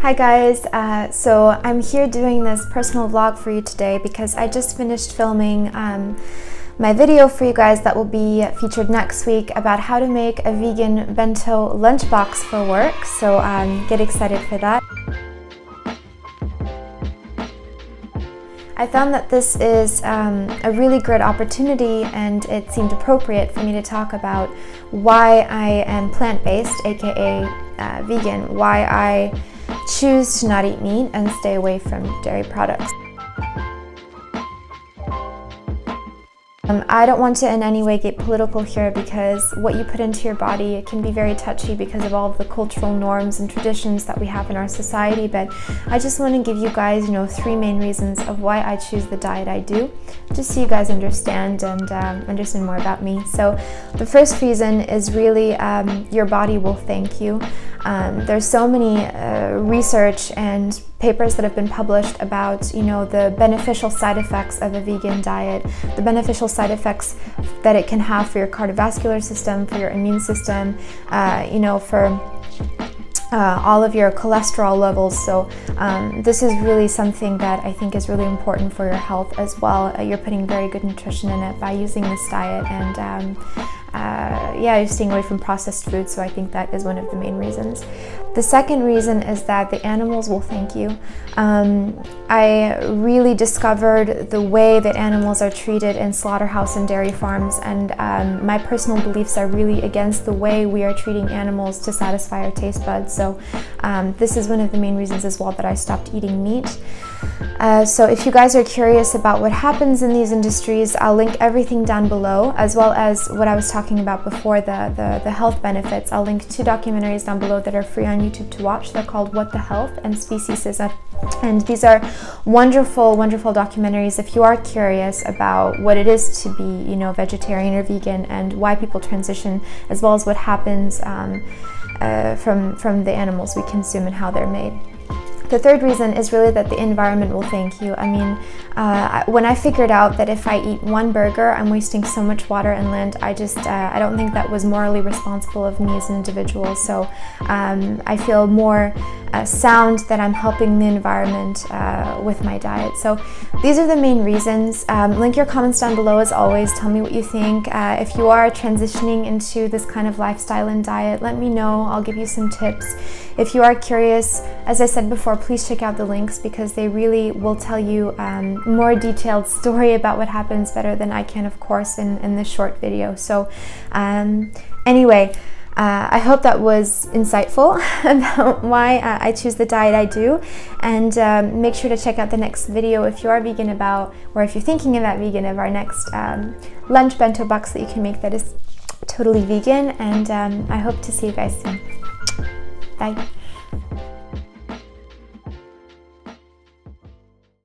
Hi guys, so I'm here doing this personal vlog for you today because I just finished filming my video for you guys that will be featured next week about how to make a vegan bento lunchbox for work, so get excited for that. I found that this is a really great opportunity, and it seemed appropriate for me to talk about why I am plant-based, aka vegan, why I choose to not eat meat and stay away from dairy products. I don't want to in any way get political here, because what you put into your body, it can be very touchy because of all of the cultural norms and traditions that we have in our society, but I just want to give you guys, three main reasons of why I choose the diet I do, just so you guys understand and understand more about me. So the first reason is really your body will thank you. There's so many research and papers that have been published about, the beneficial side effects of a vegan diet, the beneficial side effects that it can have for your cardiovascular system, for your immune system, for all of your cholesterol levels. So this is really something that I think is really important for your health as well. You're putting very good nutrition in it by using this diet, and you're staying away from processed food, so I think that is one of the main reasons. The second reason is that the animals will thank you. I really discovered the way that animals are treated in slaughterhouse and dairy farms, and my personal beliefs are really against the way we are treating animals to satisfy our taste buds. So this is one of the main reasons as well that I stopped eating meat. So if you guys are curious about what happens in these industries, I'll link everything down below, as well as what I was talking about before, the health benefits. I'll link 2 documentaries down below that are free on YouTube to watch. They're called What the Health and Speciesism. And these are wonderful, wonderful documentaries if you are curious about what it is to be, vegetarian or vegan, and why people transition, as well as what happens from the animals we consume and how they're made. The third reason is really that the environment will thank you. I mean, when I figured out that if I eat one burger, I'm wasting so much water and land, I don't think that was morally responsible of me as an individual. So I feel more sound that I'm helping the environment with my diet. So these are the main reasons. Link your comments down below as always. Tell me what you think. If you are transitioning into this kind of lifestyle and diet, let me know. I'll give you some tips. If you are curious, as I said before, please check out the links, because they really will tell you more detailed story about what happens better than I can, of course, in this short video. So anyway, I hope that was insightful about why I choose the diet I do, and make sure to check out the next video if you are vegan or if you're thinking about vegan, of our next lunch bento box that you can make that is totally vegan, and I hope to see you guys soon. Bye.